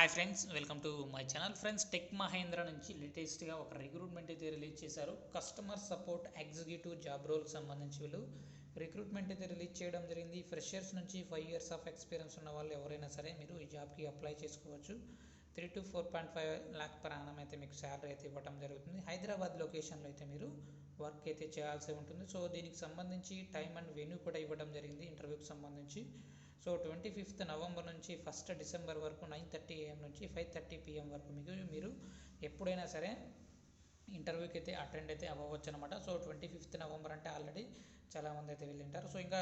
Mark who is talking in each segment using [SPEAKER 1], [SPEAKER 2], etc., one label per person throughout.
[SPEAKER 1] Hi friends, welcome to my channel. Friends, Tech Mahindra నుంచి లేటెస్ట్గా ఒక రిక్రూట్మెంట్ అయితే రిలీజ్ చేశారు. కస్టమర్ సపోర్ట్ ఎగ్జిక్యూటివ్ జాబ్ రోల్కి సంబంధించి వీళ్ళు రిక్రూట్మెంట్ అయితే రిలీజ్ చేయడం జరిగింది. ఫ్రెషర్స్ నుంచి 5 years ఆఫ్ ఎక్స్పీరియన్స్ ఉన్న వాళ్ళు ఎవరైనా సరే మీరు ఈ జాబ్కి అప్లై చేసుకోవచ్చు. 3 to 4.5 lakh per annum అయితే మీకు శాలరీ అయితే ఇవ్వడం జరుగుతుంది. హైదరాబాద్ లొకేషన్లో అయితే మీరు వర్క్ అయితే చేయాల్సి ఉంటుంది. సో దీనికి సంబంధించి టైం అండ్ వెన్యూ కూడా ఇవ్వడం జరిగింది ఇంటర్వ్యూకి సంబంధించి. సో 25th November నుంచి 1st December వరకు 9:30 AM నుంచి 5:30 PM వరకు మీరు ఎప్పుడైనా సరే ఇంటర్వ్యూకి అయితే అటెండ్ అయితే అవ్వవచ్చు అనమాట. సో 25th November అంటే ఆల్రెడీ చాలామంది అయితే వెళ్ళింటారు. సో ఇంకా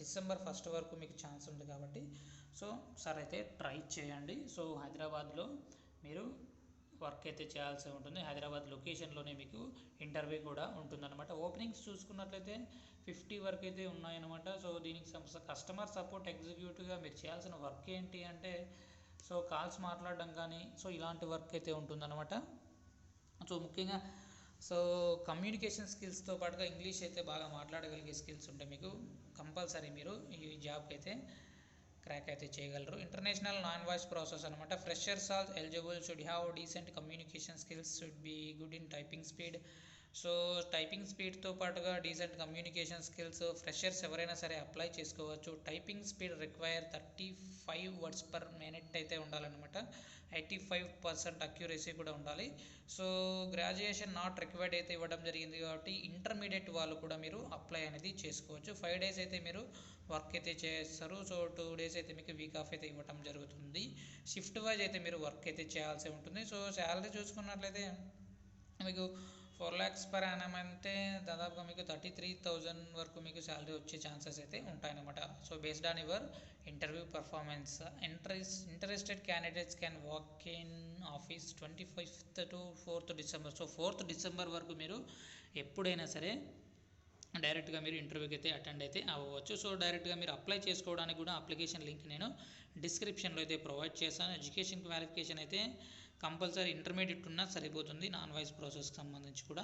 [SPEAKER 1] December 1st వరకు మీకు ఛాన్స్ ఉంది కాబట్టి సో సార్ అయితే ట్రై చేయండి. సో హైదరాబాద్లో మీరు వర్క్ అయితే చేయాల్సి ఉంటుంది. హైదరాబాద్ లొకేషన్లోనే మీకు ఇంటర్వ్యూ కూడా ఉంటుందన్నమాట. ఓపెనింగ్స్ చూసుకున్నట్లయితే 50 వరకు అయితే ఉన్నాయన్నమాట. సో దీనికి కస్టమర్ సపోర్ట్ ఎగ్జిక్యూటివ్గా మీరు చేయాల్సిన వర్క్ ఏంటి అంటే సో కాల్స్ మాట్లాడడం కానీ సో ఇలాంటి వర్క్ అయితే ఉంటుందన్నమాట. సో ముఖ్యంగా సో కమ్యూనికేషన్ స్కిల్స్తో పాటుగా ఇంగ్లీష్ అయితే బాగా మాట్లాడగలిగే స్కిల్స్ ఉంటే మీకు కంపల్సరీ మీరు ఈ జాబ్కి అయితే క్రాక్ అయితే చేయగలరు. ఇంటర్నేషనల్ నాన్ వాయిస్ ప్రాసెస్ అనమాట. Freshers are eligible, should have decent communication skills, should be good in typing speed. So typing స్పీడ్తో పాటుగా డీసెంట్ కమ్యూనికేషన్ స్కిల్స్ ఫ్రెషర్స్ ఎవరైనా సరే అప్లై చేసుకోవచ్చు. Typing speed require 35 words per minute అయితే ఉండాలన్నమాట. 85% accuracy కూడా ఉండాలి. సో గ్రాడ్యుయేషన్ నాట్ రిక్వైర్డ్ అయితే ఇవ్వడం జరిగింది కాబట్టి ఇంటర్మీడియట్ వాళ్ళు కూడా మీరు అప్లై అనేది చేసుకోవచ్చు. 5 days అయితే మీరు వర్క్ అయితే చేస్తారు. సో 2 days అయితే మీకు వీక్ ఆఫ్ అయితే ఇవ్వడం జరుగుతుంది. షిఫ్ట్ వైజ్ అయితే మీరు వర్క్ అయితే చేయాల్సి ఉంటుంది. సో శాలరీ చూసుకున్నట్లయితే మీకు 4 lakhs per annum అంటే దాదాపుగా మీకు 33,000 వరకు మీకు శాలరీ వచ్చే ఛాన్సెస్ అయితే ఉంటాయన్నమాట. So based on your interview performance. Interested candidates can walk in office 25th to 4th December. So 4th December వరకు మీరు ఎప్పుడైనా సరే డైరెక్ట్గా మీరు ఇంటర్వ్యూకి అయితే అటెండ్ అయితే అవ్వచ్చు. సో డైరెక్ట్గా మీరు అప్లై చేసుకోవడానికి కూడా అప్లికేషన్ లింక్ నేను డిస్క్రిప్షన్లో అయితే ప్రొవైడ్ చేస్తాను. ఎడ్యుకేషన్ క్వాలిఫికేషన్ అయితే కంపల్సరీ ఇంటర్మీడియట్ ఉన్నా సరిపోతుంది నాన్ వాయిస్ ప్రాసెస్కి సంబంధించి కూడా.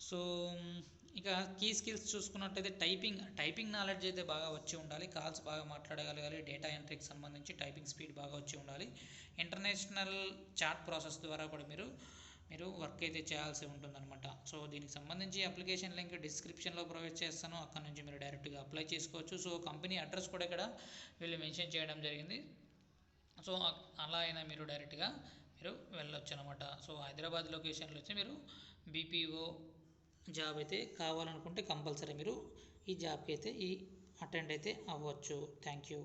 [SPEAKER 1] సో ఇక కీ స్కిల్స్ చూసుకున్నట్టయితే టైపింగ్ నాలెడ్జ్ అయితే బాగా వచ్చి ఉండాలి. కాల్స్ బాగా మాట్లాడగలగాలి. డేటా ఎంట్రీకి సంబంధించి టైపింగ్ స్పీడ్ బాగా వచ్చి ఉండాలి. ఇంటర్నేషనల్ చాట్ ప్రాసెస్ ద్వారా కూడా మీరు వర్క్ అయితే చేయాల్సి ఉంటుందన్నమాట. సో దీనికి సంబంధించి అప్లికేషన్ లింక్ డిస్క్రిప్షన్లో ప్రొవైడ్ చేస్తాను. అక్కడ నుంచి మీరు డైరెక్ట్గా అప్లై చేసుకోవచ్చు. సో కంపెనీ అడ్రస్ కూడా ఇక్కడ వీళ్ళు మెన్షన్ చేయడం జరిగింది. సో అలా అయినా మీరు డైరెక్ట్గా మీరు వెళ్ళొచ్చు అనమాట. సో హైదరాబాద్ లొకేషన్లో వచ్చి మీరు బీపీఓ జాబ్ అయితే కావాలనుకుంటే కంపల్సరీ మీరు ఈ జాబ్కి అయితే అటెండ్ అయితే అవ్వచ్చు. Thank you.